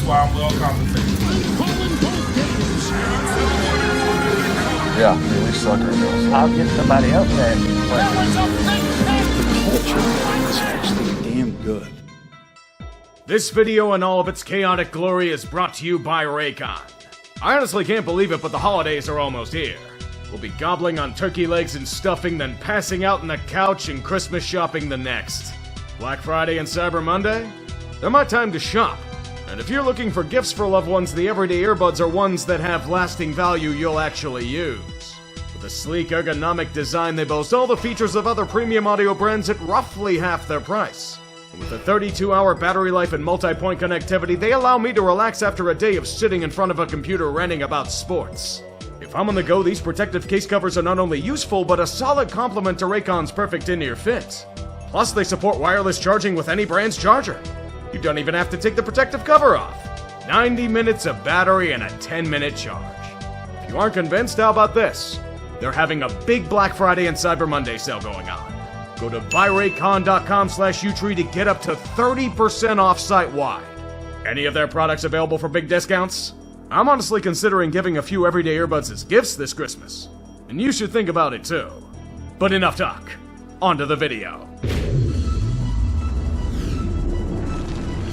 That's why I'm well compensated. Yeah, we suck ourselves. I'll get somebody else there. The culture is actually damn good. This video in all of its chaotic glory is brought to you by Raycon. I honestly can't believe it, but the holidays are almost here. We'll be gobbling on turkey legs and stuffing, then passing out on the couch and Christmas shopping the next. Black Friday and Cyber Monday? They're my time to shop. And if you're looking for gifts for loved ones, the everyday earbuds are ones that have lasting value you'll actually use. With a sleek, ergonomic design, they boast all the features of other premium audio brands at roughly half their price. With a 32-hour battery life and multi-point connectivity, they allow me to relax after a day of sitting in front of a computer ranting about sports. If I'm on the go, these protective case covers are not only useful, but a solid complement to Raycon's perfect in-ear fit. Plus, they support wireless charging with any brand's charger. You don't even have to take the protective cover off. 90 minutes of battery and a 10-minute charge. If you aren't convinced, how about this? They're having a big Black Friday and Cyber Monday sale going on. Go to buyraycon.com/utree to get up to 30% off site-wide. Any of their products available for big discounts? I'm honestly considering giving a few everyday earbuds as gifts this Christmas. And you should think about it too. But enough talk. On to the video.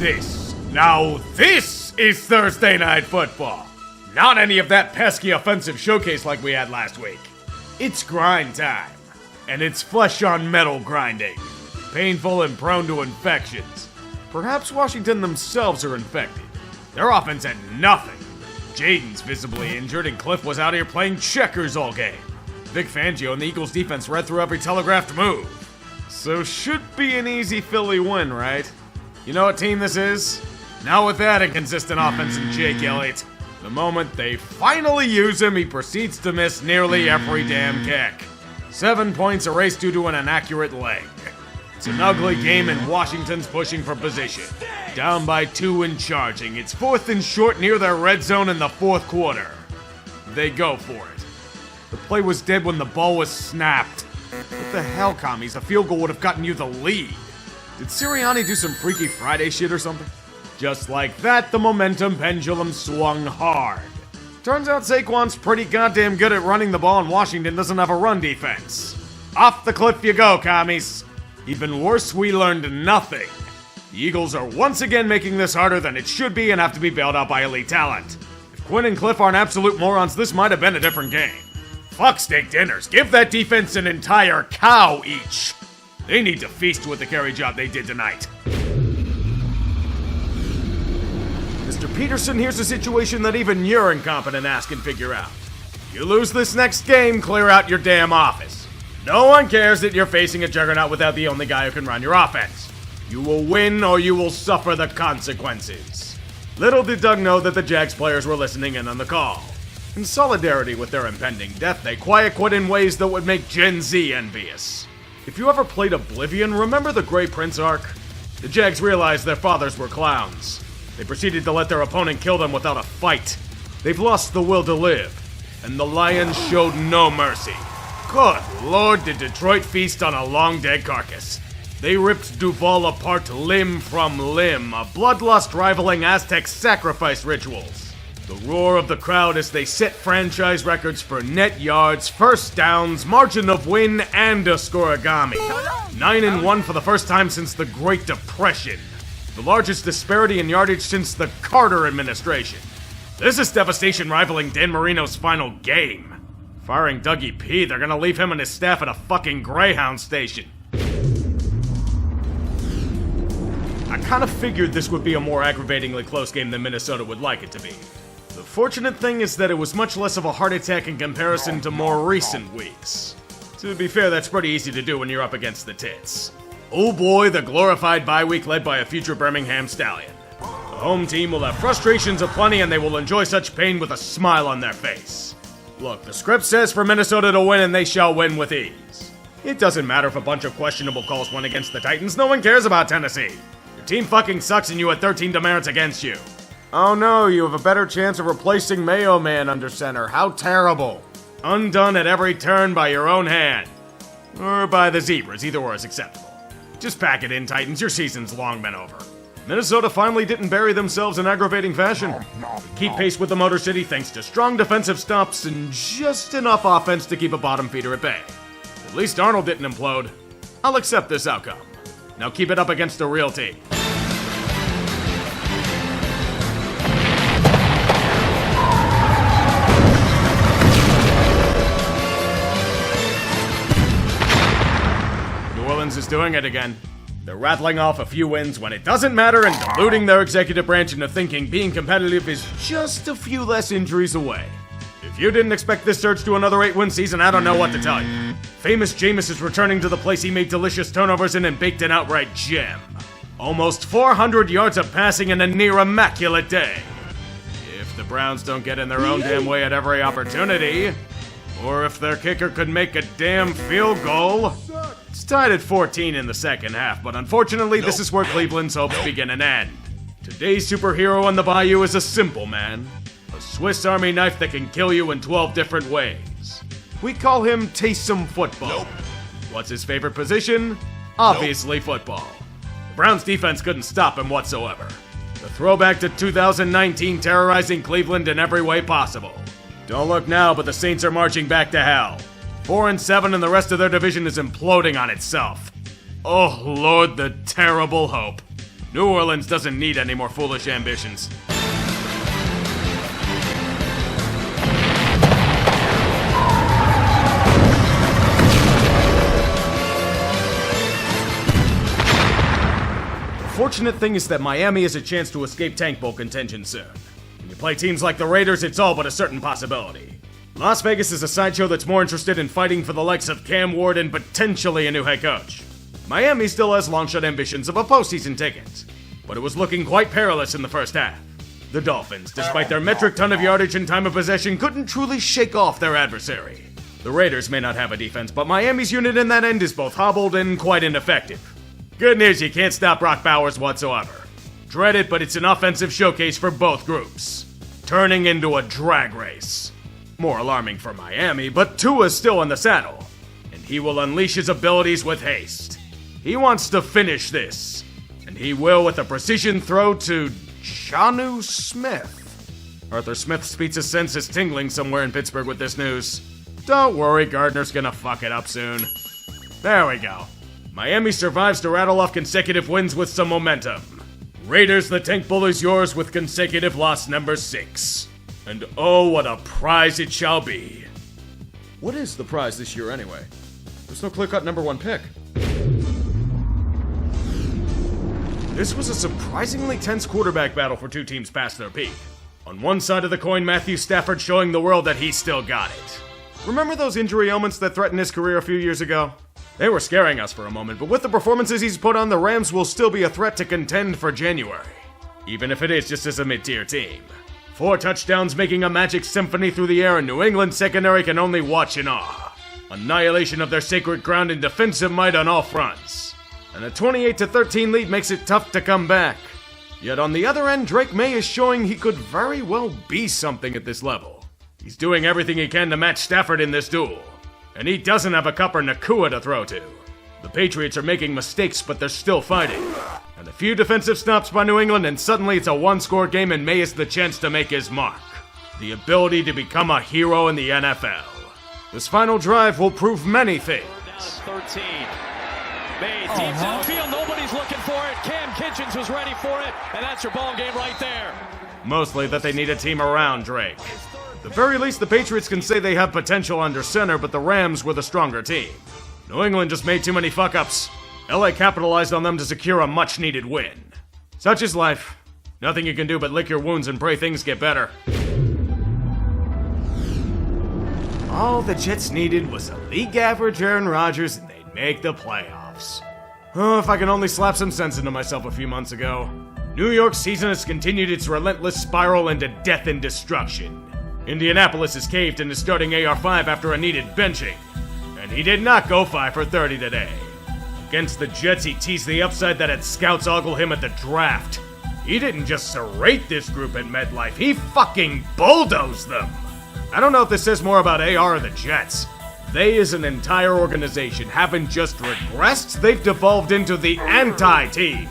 This is Thursday Night Football. Not any of that pesky offensive showcase like we had last week. It's grind time. And it's flesh on metal grinding. Painful and prone to infections. Perhaps Washington themselves are infected. Their offense had nothing. Jaden's visibly injured and Cliff was out here playing checkers all game. Vic Fangio and the Eagles defense read through every telegraphed move. So should be an easy Philly win, right? You know what team this is? Now with that inconsistent offense and Jake Elliott, the moment they finally use him, he proceeds to miss nearly every damn kick. 7 points erased due to an inaccurate leg. It's an ugly game and Washington's pushing for position. Down by 2 and charging. It's 4th and short near their red zone in the 4th quarter. They go for it. The play was dead when the ball was snapped. What the hell, commies? A field goal would have gotten you the lead. Did Sirianni do some Freaky Friday shit or something? Just like that, the momentum pendulum swung hard. Turns out Saquon's pretty goddamn good at running the ball and Washington doesn't have a run defense. Off the cliff you go, commies. Even worse, we learned nothing. The Eagles are once again making this harder than it should be and have to be bailed out by elite talent. If Quinn and Cliff aren't absolute morons, this might have been a different game. Fuck steak dinners. Give that defense an entire cow each. They need to feast with the carry job they did tonight. Mr. Peterson, here's a situation that even your incompetent ass can figure out. You lose this next game, clear out your damn office. No one cares that you're facing a juggernaut without the only guy who can run your offense. You will win or you will suffer the consequences. Little did Doug know that the Jags players were listening in on the call. In solidarity with their impending death, they quiet quit in ways that would make Gen Z envious. If you ever played Oblivion, remember the Grey Prince arc? The Jags realized their fathers were clowns. They proceeded to let their opponent kill them without a fight. They've lost the will to live, and the Lions showed no mercy. Good Lord, did Detroit feast on a long-dead carcass. They ripped Duval apart limb from limb, a bloodlust rivaling Aztec sacrifice rituals. The roar of the crowd as they set franchise records for net yards, first downs, margin of win, and a scoregami. 9-1 for the first time since the Great Depression. The largest disparity in yardage since the Carter administration. This is devastation rivaling Dan Marino's final game. Firing Dougie P, they're gonna leave him and his staff at a fucking Greyhound station. I kind of figured this would be a more aggravatingly close game than Minnesota would like it to be. The fortunate thing is that it was much less of a heart attack in comparison to more recent weeks. To be fair, that's pretty easy to do when you're up against the tits. Oh boy, the glorified bye week led by a future Birmingham Stallion. The home team will have frustrations aplenty and they will enjoy such pain with a smile on their face. Look, the script says for Minnesota to win and they shall win with ease. It doesn't matter if a bunch of questionable calls went against the Titans, no one cares about Tennessee. Your team fucking sucks and you had 13 demerits against you. Oh no, you have a better chance of replacing Mayo Man under center. How terrible. Undone at every turn by your own hand. Or by the Zebras, either or is acceptable. Just pack it in, Titans, your season's long been over. Minnesota finally didn't bury themselves in aggravating fashion. They keep pace with the Motor City thanks to strong defensive stops and just enough offense to keep a bottom feeder at bay. At least Arnold didn't implode. I'll accept this outcome. Now keep it up against a real team. New Orleans is doing it again. They're rattling off a few wins when it doesn't matter and deluding their executive branch into thinking being competitive is just a few less injuries away. If you didn't expect this surge to another 8-win season, I don't know what to tell you. Famous Jameis is returning to the place he made delicious turnovers in and baked an outright gem. Almost 400 yards of passing in a near immaculate day. If the Browns don't get in their own damn way at every opportunity, or if their kicker could make a damn field goal. It's tied at 14 in the second half, but unfortunately this is where Cleveland's hopes begin and end. Today's superhero on the bayou is a simple man. A Swiss Army knife that can kill you in 12 different ways. We call him Taysom Football. What's his favorite position? Obviously football. The Browns defense couldn't stop him whatsoever. The throwback to 2019 terrorizing Cleveland in every way possible. Don't look now, but the Saints are marching back to hell. 4-7 and the rest of their division is imploding on itself. Oh Lord, the terrible hope. New Orleans doesn't need any more foolish ambitions. The fortunate thing is that Miami has a chance to escape Tank Bowl contention soon. When you play teams like the Raiders, it's all but a certain possibility. Las Vegas is a sideshow that's more interested in fighting for the likes of Cam Ward and potentially a new head coach. Miami still has long-shot ambitions of a postseason ticket, but it was looking quite perilous in the first half. The Dolphins, despite their metric ton of yardage and time of possession, couldn't truly shake off their adversary. The Raiders may not have a defense, but Miami's unit in that end is both hobbled and quite ineffective. Good news, you can't stop Brock Bowers whatsoever. Dread it, but it's an offensive showcase for both groups, turning into a drag race. More alarming for Miami, but Tua's still in the saddle, and he will unleash his abilities with haste. He wants to finish this, and he will with a precision throw to Jonnu Smith. Arthur Smith's pizza sense is tingling somewhere in Pittsburgh with this news. Don't worry, Gardner's gonna fuck it up soon. There we go. Miami survives to rattle off consecutive wins with some momentum. Raiders, the Tank Bowl is yours with consecutive loss number 6. And oh, what a prize it shall be. What is the prize this year anyway? There's no clear-cut number 1 pick. This was a surprisingly tense quarterback battle for two teams past their peak. On one side of the coin, Matthew Stafford showing the world that he still got it. Remember those injury ailments that threatened his career a few years ago? They were scaring us for a moment, but with the performances he's put on, the Rams will still be a threat to contend for January. Even if it is just as a mid-tier team. 4 touchdowns making a magic symphony through the air, and New England's secondary can only watch in awe. Annihilation of their sacred ground and defensive might on all fronts. And a 28-13 lead makes it tough to come back. Yet on the other end, Drake May is showing he could very well be something at this level. He's doing everything he can to match Stafford in this duel. And he doesn't have a Kupp or Nakua to throw to. The Patriots are making mistakes, but they're still fighting. And a few defensive stops by New England, and suddenly it's a one-score game, and May has the chance to make his mark. The ability to become a hero in the NFL. This final drive will prove many things. 13. May deep downfield, nobody's looking for it. Cam Kitchens was ready for it, and that's your ball game right there. Mostly that they need a team around Drake. At the very least, the Patriots can say they have potential under center, but the Rams were the stronger team. New England just made too many fuck-ups. LA capitalized on them to secure a much-needed win. Such is life. Nothing you can do but lick your wounds and pray things get better. All the Jets needed was a league average Aaron Rodgers and they'd make the playoffs. Oh, if I can only slap some sense into myself a few months ago. New York's season has continued its relentless spiral into death and destruction. Indianapolis has caved and is starting AR5 after a needed benching. And he did not go 5 for 30 today. Against the Jets, he teased the upside that had scouts ogle him at the draft. He didn't just serrate this group at MetLife, he fucking bulldozed them. I don't know if this says more about AR or the Jets. They as an entire organization haven't just regressed, they've devolved into the anti-team.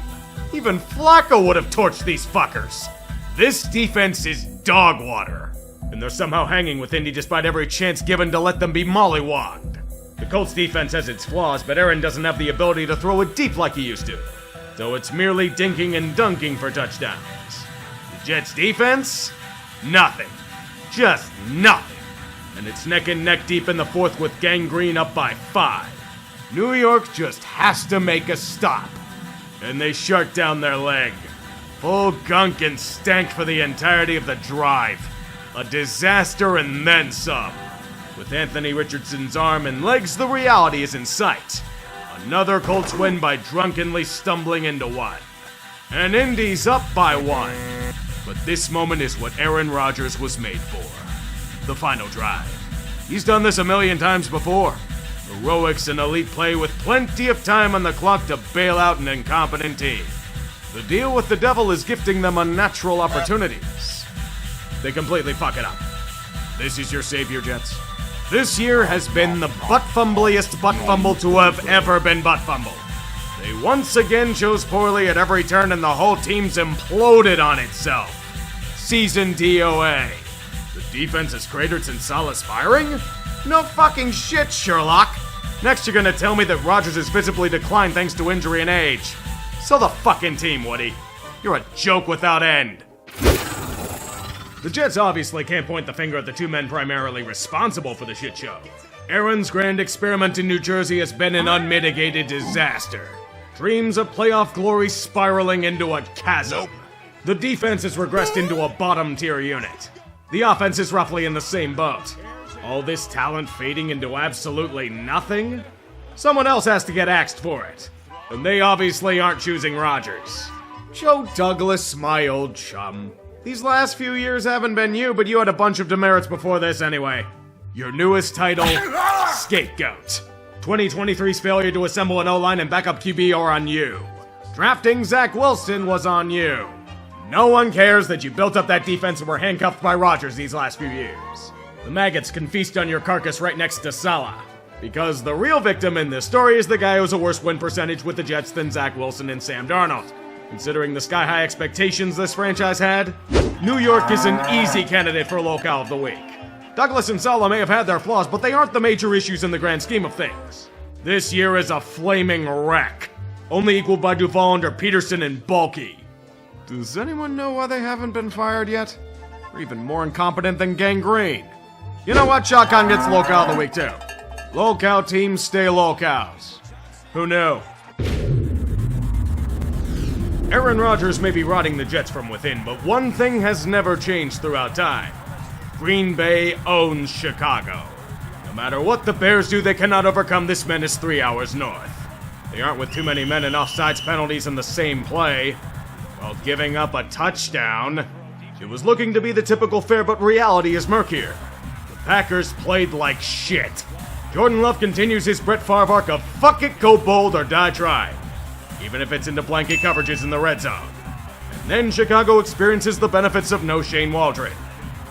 Even Flacco would have torched these fuckers. This defense is dog water, and they're somehow hanging with Indy despite every chance given to let them be mollywogged. The Colts defense has its flaws, but Aaron doesn't have the ability to throw it deep like he used to, so it's merely dinking and dunking for touchdowns. The Jets defense? Nothing. Just nothing. And it's neck and neck deep in the fourth with Gangrene up by 5. New York just has to make a stop. And they shut down their leg. Full gunk and stank for the entirety of the drive. A disaster and then some. With Anthony Richardson's arm and legs, the reality is in sight. Another Colts win by drunkenly stumbling into one. And Indy's up by 1. But this moment is what Aaron Rodgers was made for. The final drive. He's done this a million times before. Heroics and elite play with plenty of time on the clock to bail out an incompetent team. The deal with the devil is gifting them unnatural opportunities. They completely fuck it up. This is your savior, Jets. This year has been the butt-fumbliest butt fumble to have ever been butt fumbled. They once again chose poorly at every turn and the whole team's imploded on itself. Season DOA. The defense is cratered since Saleh's firing? No fucking shit, Sherlock. Next you're gonna tell me that Rodgers has visibly declined thanks to injury and age. So the fucking team, Woody. You're a joke without end. The Jets obviously can't point the finger at the two men primarily responsible for the shit show. Aaron's grand experiment in New Jersey has been an unmitigated disaster. Dreams of playoff glory spiraling into a chasm. The defense has regressed into a bottom-tier unit. The offense is roughly in the same boat. All this talent fading into absolutely nothing? Someone else has to get axed for it. And they obviously aren't choosing Rodgers. Joe Douglas, my old chum. These last few years haven't been you, but you had a bunch of demerits before this anyway. Your newest title, Scapegoat. 2023's failure to assemble an O-line and backup QB are on you. Drafting Zach Wilson was on you. No one cares that you built up that defense and were handcuffed by Rodgers these last few years. The maggots can feast on your carcass right next to Saleh. Because the real victim in this story is the guy who has a worse win percentage with the Jets than Zach Wilson and Sam Darnold. Considering the sky-high expectations this franchise had, New York is an easy candidate for Locale of the Week. Douglas and Saleh may have had their flaws, but they aren't the major issues in the grand scheme of things. This year is a flaming wreck, only equaled by Duval under Peterson and Bulky. Does anyone know why they haven't been fired yet? Or even more incompetent than Gangrene? You know what? Shotgun gets Locale of the Week too. Locale teams stay locales. Who knew? Aaron Rodgers may be rotting the Jets from within, but one thing has never changed throughout time. Green Bay owns Chicago. No matter what the Bears do, they cannot overcome this menace 3 hours north. They aren't with too many men and offsides penalties in the same play. While giving up a touchdown, it was looking to be the typical fare, but reality is murkier. The Packers played like shit. Jordan Love continues his Brett Favre arc of fuck it, go bold, or die trying. Even if it's into blanket coverages in the red zone. And then Chicago experiences the benefits of no Shane Waldron.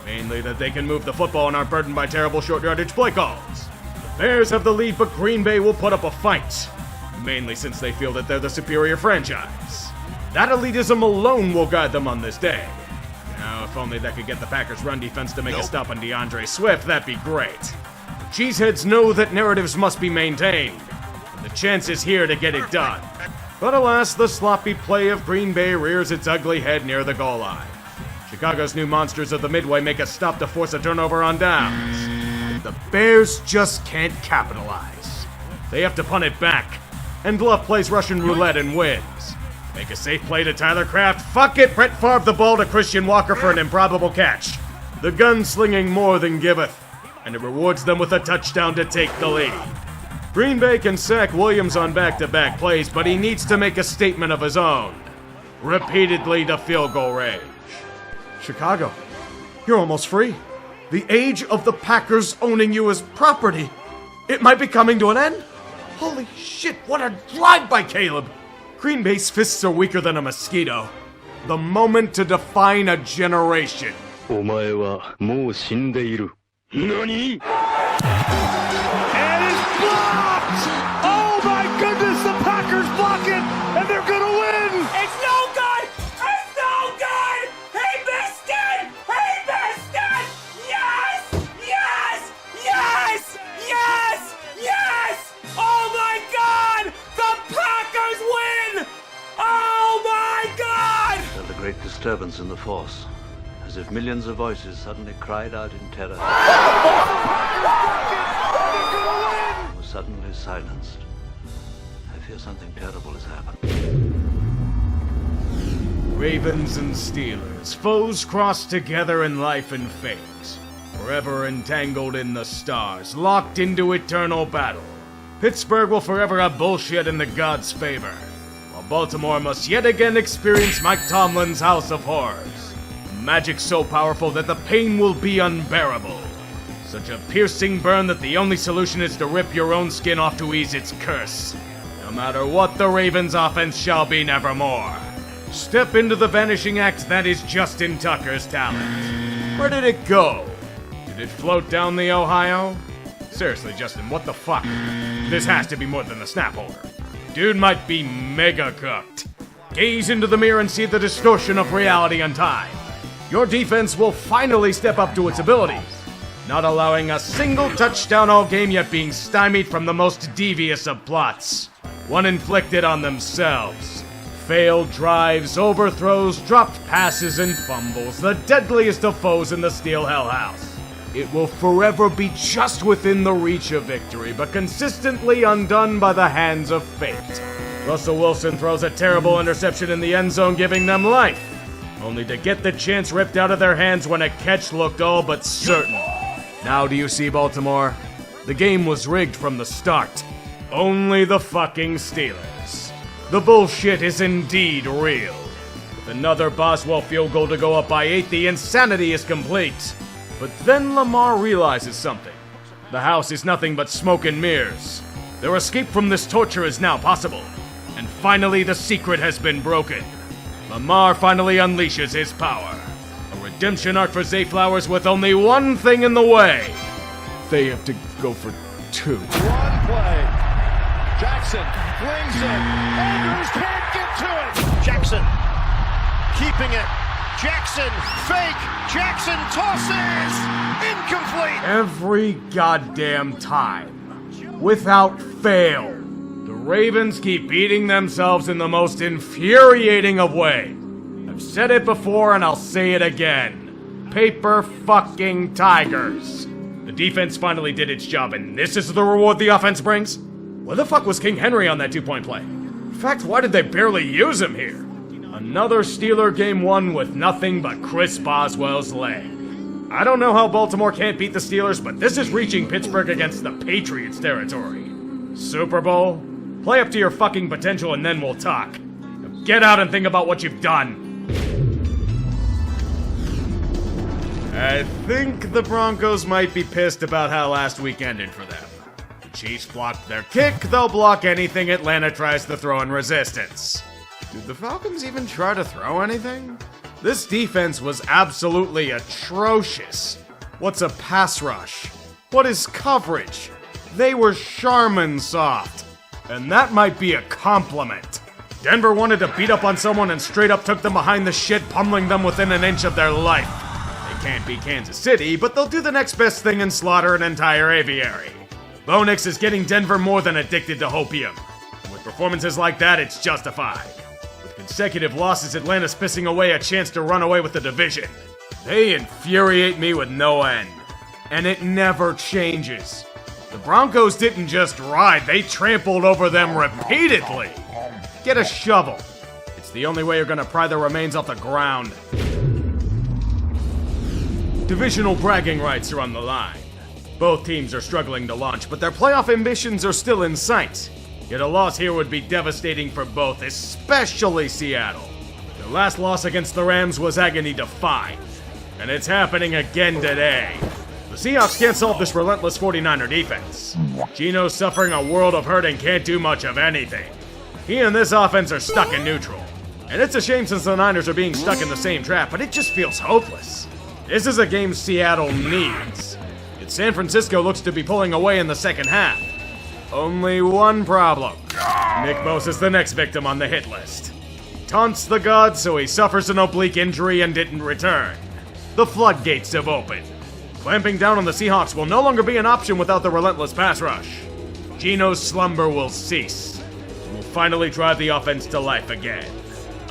Mainly that they can move the football and aren't burdened by terrible short yardage play calls. The Bears have the lead, but Green Bay will put up a fight. Mainly since they feel that they're the superior franchise. That elitism alone will guide them on this day. Now, if only that could get the Packers' run defense to make a stop on DeAndre Swift, that'd be great. Cheeseheads know that narratives must be maintained. And the chance is here to get it done. But alas, the sloppy play of Green Bay rears its ugly head near the goal line. Chicago's new monsters of the Midway make a stop to force a turnover on downs. The Bears just can't capitalize. They have to punt it back. And Love plays Russian roulette and wins. Make a safe play to Tyler Kraft. Fuck it, Brett Favre the ball to Christian Walker for an improbable catch. The gunslinging more than giveth. And it rewards them with a touchdown to take the lead. Green Bay can sack Williams on back-to-back plays, but he needs to make a statement of his own. Repeatedly to field goal range. Chicago, you're almost free. The age of the Packers owning you as property. It might be coming to an end. Holy shit, what a drive by Caleb. Green Bay's fists are weaker than a mosquito. The moment to define a generation. お前はもう死んでいる。何? And it's blocked! Oh my goodness, the Packers block it, and they're gonna win! It's not! disturbance in the force, as if millions of voices suddenly cried out in terror. Was suddenly silenced. I fear something terrible has happened. Ravens and Steelers, foes crossed together in life and fate, forever entangled in the stars, locked into eternal battle. Pittsburgh will forever have bullshit in the gods' favor, while Baltimore must yet again experience Mike Tomlin's House of Horrors. Magic so powerful that the pain will be unbearable. Such a piercing burn that the only solution is to rip your own skin off to ease its curse. No matter what the Ravens' offense shall be nevermore. Step into the vanishing act that is Justin Tucker's talent. Where did it go? Did it float down the Ohio? Seriously, Justin, what the fuck? This has to be more than a snap holder. Dude might be mega cooked. Gaze into the mirror and see the distortion of reality and time. Your defense will finally step up to its abilities, not allowing a single touchdown all game, yet being stymied from the most devious of plots. One inflicted on themselves. Failed drives, overthrows, dropped passes, and fumbles, the deadliest of foes in the Steel Hell House. It will forever be just within the reach of victory, but consistently undone by the hands of fate. Russell Wilson throws a terrible interception in the end zone, giving them life, only to get the chance ripped out of their hands when a catch looked all but certain. Now do you see, Baltimore? The game was rigged from the start. Only the fucking Steelers. The bullshit is indeed real. With another Boswell field goal to go up by 8, the insanity is complete. But then Lamar realizes something. The house is nothing but smoke and mirrors. Their escape from this torture is now possible. And finally the secret has been broken. Lamar finally unleashes his power. A redemption arc for Zay Flowers with only one thing in the way. They have to go for 2. Run play. Jackson flings it. Andrews can't get to it. Jackson keeping it. Jackson fake. Jackson tosses. Incomplete. Every goddamn time. Without fail. The Ravens keep beating themselves in the most infuriating of ways. I've said it before and I'll say it again. Paper fucking tigers. The defense finally did its job, and this is the reward the offense brings? Where the fuck was King Henry on that 2-point play? In fact, why did they barely use him here? Another Steeler game won with nothing but Chris Boswell's leg. I don't know how Baltimore can't beat the Steelers, but this is reaching Pittsburgh against the Patriots territory. Super Bowl? Play up to your fucking potential and then we'll talk. Now get out and think about what you've done. I think the Broncos might be pissed about how last week ended for them. The Chiefs blocked their kick, they'll block anything Atlanta tries to throw in resistance. Did the Falcons even try to throw anything? This defense was absolutely atrocious. What's a pass rush? What is coverage? They were Charmin soft. And that might be a compliment. Denver wanted to beat up on someone and straight up took them behind the shit, pummeling them within an inch of their life. They can't beat Kansas City, but they'll do the next best thing and slaughter an entire aviary. Bo Nix is getting Denver more than addicted to hopium. And with performances like that, it's justified. With consecutive losses, Atlanta's pissing away a chance to run away with the division. They infuriate me with no end. And it never changes. The Broncos didn't just ride, they trampled over them repeatedly. Get a shovel. It's the only way you're gonna pry their remains off the ground. Divisional bragging rights are on the line. Both teams are struggling to launch, but their playoff ambitions are still in sight. Yet a loss here would be devastating for both, especially Seattle. Their last loss against the Rams was agony-defying, and it's happening again today. The Seahawks can't solve this relentless 49er defense. Geno's suffering a world of hurt and can't do much of anything. He and this offense are stuck in neutral. And it's a shame since the Niners are being stuck in the same trap, but it just feels hopeless. This is a game Seattle needs. Yet San Francisco looks to be pulling away in the second half. Only one problem. Nick Bosa is the next victim on the hit list. He taunts the gods, so he suffers an oblique injury and didn't return. The floodgates have opened. Clamping down on the Seahawks will no longer be an option without the relentless pass rush. Geno's slumber will cease. And will finally drive the offense to life again.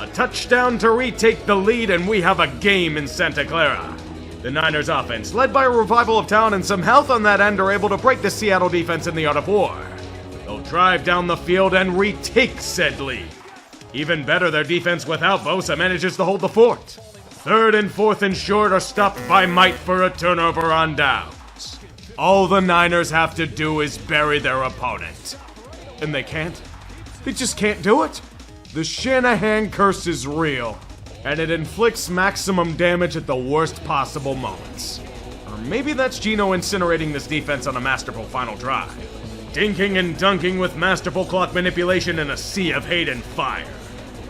A touchdown to retake the lead, and we have a game in Santa Clara. The Niners offense, led by a revival of talent and some health on that end, are able to break the Seattle defense in the art of war. They'll drive down the field and retake said lead. Even better, their defense without Bosa manages to hold the fort. 3rd and 4th and short are stopped by might for a turnover on downs. All the Niners have to do is bury their opponent. And they can't. They just can't do it. The Shanahan curse is real, and it inflicts maximum damage at the worst possible moments. Or maybe that's Geno incinerating this defense on a masterful final drive. Dinking and dunking with masterful clock manipulation in a sea of hate and fire.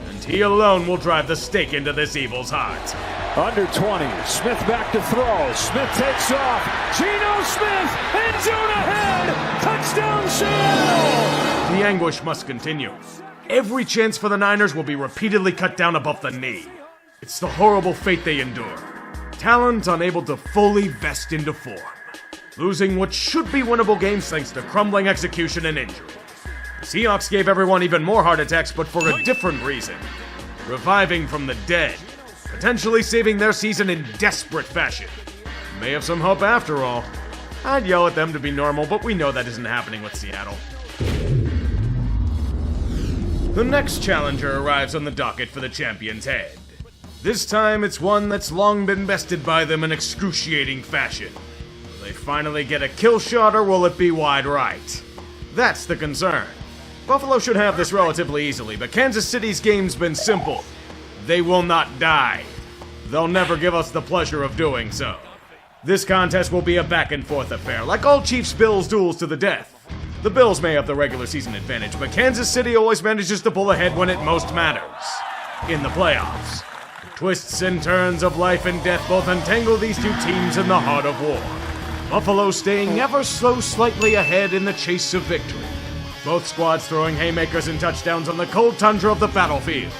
And he alone will drive the stake into this evil's heart. Under 20, Smith back to throw. Smith takes off. Geno Smith, end zone ahead. Touchdown Seattle. The anguish must continue. Every chance for the Niners will be repeatedly cut down above the knee. It's the horrible fate they endure. Talent unable to fully vest into form. Losing what should be winnable games thanks to crumbling execution and injury. The Seahawks gave everyone even more heart attacks, but for a different reason. Reviving from the dead. Potentially saving their season in desperate fashion. May have some hope after all. I'd yell at them to be normal, but we know that isn't happening with Seattle. The next challenger arrives on the docket for the champion's head. This time, it's one that's long been bested by them in excruciating fashion. Will they finally get a kill shot, or will it be wide right? That's the concern. Buffalo should have this relatively easily, but Kansas City's game's been simple. They will not die. They'll never give us the pleasure of doing so. This contest will be a back-and-forth affair, like all Chiefs-Bills duels to the death. The Bills may have the regular season advantage, but Kansas City always manages to pull ahead when it most matters. In the playoffs. The twists and turns of life and death both entangle these two teams in the heart of war. Buffalo staying ever so slightly ahead in the chase of victory. Both squads throwing haymakers and touchdowns on the cold tundra of the battlefield.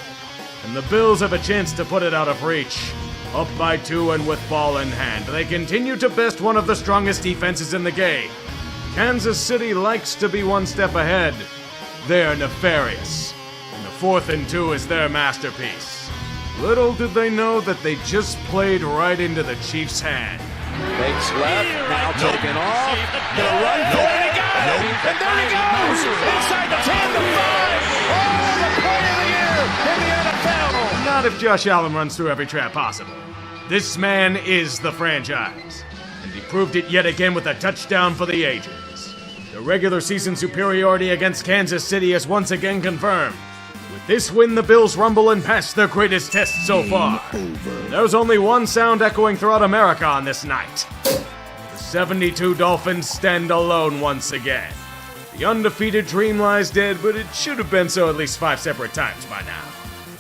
And the Bills have a chance to put it out of reach. Up by 2 and with ball in hand, they continue to best one of the strongest defenses in the game. Kansas City likes to be one step ahead. They're nefarious. And the 4th and 2 is their masterpiece. Little did they know that they just played right into the Chiefs' hand. Fakes left, now taken off. Gonna run for it again. And there he goes. Inside the 10, the 5. Oh, the play of the year in the NFL. Not if Josh Allen runs through every trap possible. This man is the franchise. And he proved it yet again with a touchdown for the ages. The regular season superiority against Kansas City is once again confirmed. With this win, the Bills rumble and pass their greatest test so far. There's only one sound echoing throughout America on this night. The 72 Dolphins stand alone once again. The undefeated dream lies dead, but it should have been so at least 5 separate times by now.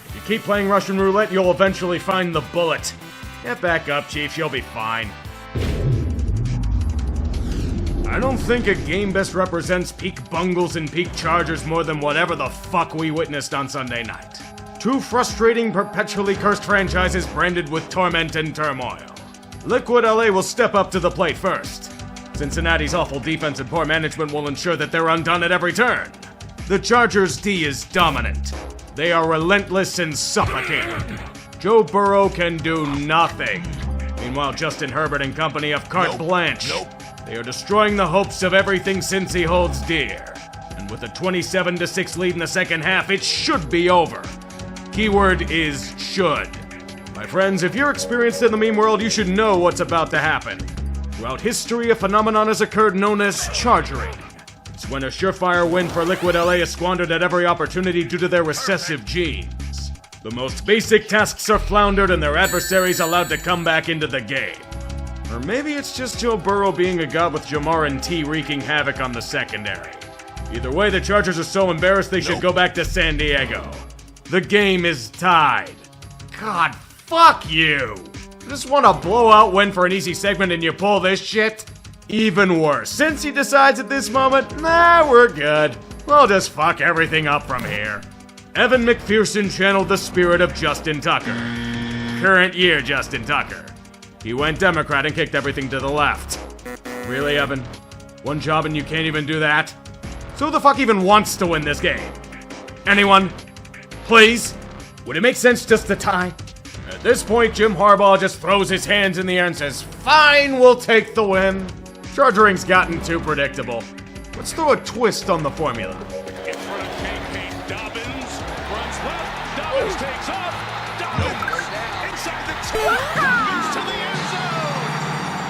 If you keep playing Russian roulette, you'll eventually find the bullet. Get back up, Chiefs, you'll be fine. I don't think a game best represents peak Bungles and peak Chargers more than whatever the fuck we witnessed on Sunday night. Two frustrating, perpetually cursed franchises branded with torment and turmoil. Liquid LA will step up to the plate first. Cincinnati's awful defense and poor management will ensure that they're undone at every turn. The Chargers' D is dominant. They are relentless and suffocating. Joe Burrow can do nothing. Meanwhile, Justin Herbert and company have carte blanche. They are destroying the hopes of everything Cincy holds dear. And with a 27-6 lead in the second half, it should be over. Keyword is should. My friends, if you're experienced in the meme world, you should know what's about to happen. Throughout history, a phenomenon has occurred known as chargering. It's when a surefire win for Liquid LA is squandered at every opportunity due to their recessive genes. The most basic tasks are floundered and their adversaries allowed to come back into the game. Or maybe it's just Joe Burrow being a god with Jamar and T wreaking havoc on the secondary. Either way, the Chargers are so embarrassed they should go back to San Diego. The game is tied. God, fuck you! Just want a blowout win for an easy segment and you pull this shit? Even worse, since he decides at this moment, nah, we're good. We'll just fuck everything up from here. Evan McPherson channeled the spirit of Justin Tucker. Current year Justin Tucker. He went Democrat and kicked everything to the left. Really, Evan? One job and you can't even do that? So who the fuck even wants to win this game? Anyone? Please? Would it make sense just to tie? At this point, Jim Harbaugh just throws his hands in the air and says, "Fine, we'll take the win." Chargering's gotten too predictable. Let's throw a twist on the formula. In front of KK, Dobbins runs left. Dobbins takes off. Dobbins inside the 2. Dobbins to the end zone.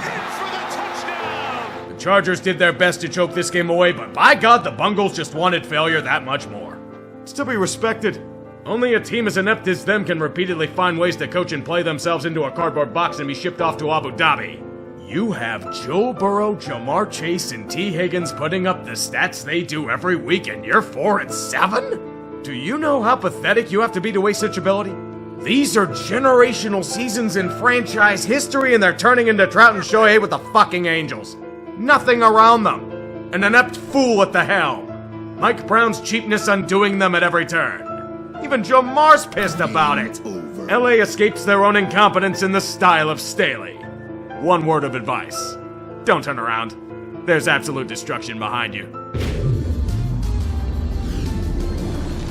In for the touchdown. The Chargers did their best to choke this game away, but by God, the Bengals just wanted failure that much more. It's to be respected. Only a team as inept as them can repeatedly find ways to coach and play themselves into a cardboard box and be shipped off to Abu Dhabi. You have Joe Burrow, Jamar Chase, and T. Higgins putting up the stats they do every week, and you're 4-7? Do you know how pathetic you have to be to waste such ability? These are generational seasons in franchise history, and they're turning into Trout and Shohei with the fucking Angels. Nothing around them. An inept fool at the helm. Mike Brown's cheapness undoing them at every turn. Even Jamar's pissed about it. LA escapes their own incompetence in the style of Staley. One word of advice. Don't turn around. There's absolute destruction behind you.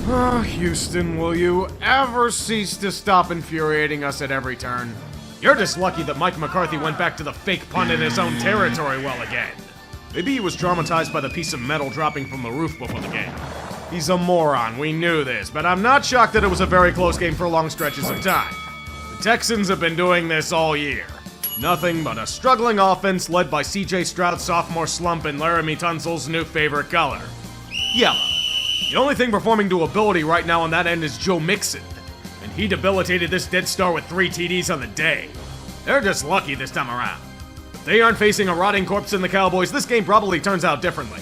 Oh, Houston, will you ever cease to stop infuriating us at every turn? You're just lucky that Mike McCarthy went back to the fake punt in his own territory well again. Maybe he was traumatized by the piece of metal dropping from the roof before the game. He's a moron, we knew this, but I'm not shocked that it was a very close game for long stretches of time. The Texans have been doing this all year. Nothing but a struggling offense led by C.J. Stroud's sophomore slump and Laramie Tunsil's new favorite color. Yellow. The only thing performing to ability right now on that end is Joe Mixon, and he debilitated this dead star with 3 TDs on the day. They're just lucky this time around. If they aren't facing a rotting corpse in the Cowboys, this game probably turns out differently.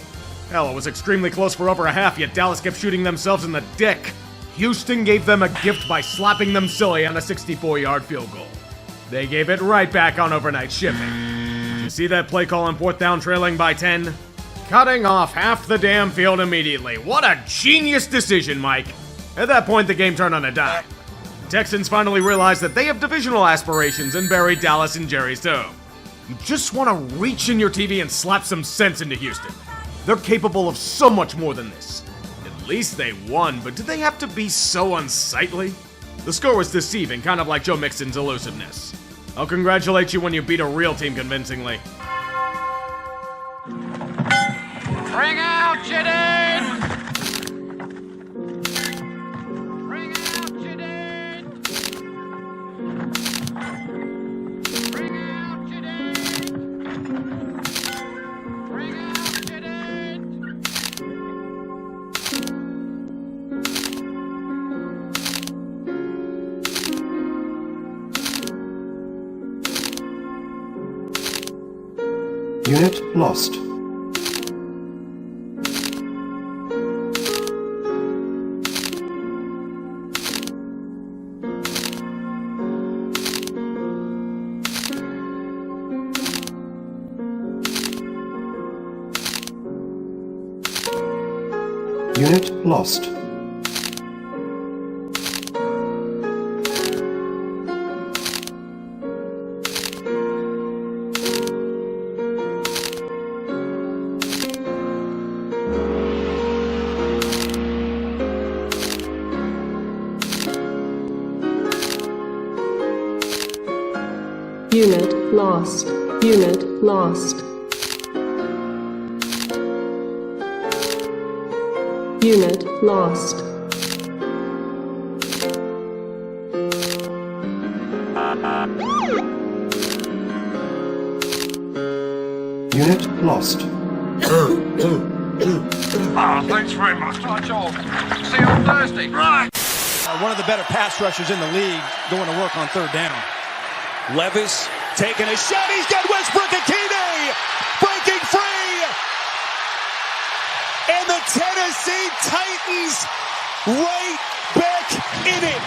Hell, it was extremely close for over a half, yet Dallas kept shooting themselves in the dick. Houston gave them a gift by slapping them silly on a 64-yard field goal. They gave it right back on overnight shipping. Did you see that play call on 4th down trailing by 10? Cutting off half the damn field immediately. What a genius decision, Mike. At that point, the game turned on a dime. The Texans finally realized that they have divisional aspirations and buried Dallas in Jerry's tomb. You just want to reach in your TV and slap some sense into Houston. They're capable of so much more than this. At least they won, but did they have to be so unsightly? The score was deceiving, kind of like Joe Mixon's elusiveness. I'll congratulate you when you beat a real team convincingly. Bring out Jadid! Bring out Jadid! Bring out Jadid! Bring out Jadid! Unit lost. Unit lost. Unit lost. Unit lost. Unit lost. Unit lost. Thanks very much. That's all. See you on Thursday. Right. One of the better pass rushers in the league going to work on 3rd down. Levis taking a shot. He's got Westbrook Akine breaking free. And the Tennessee Titans right back in it.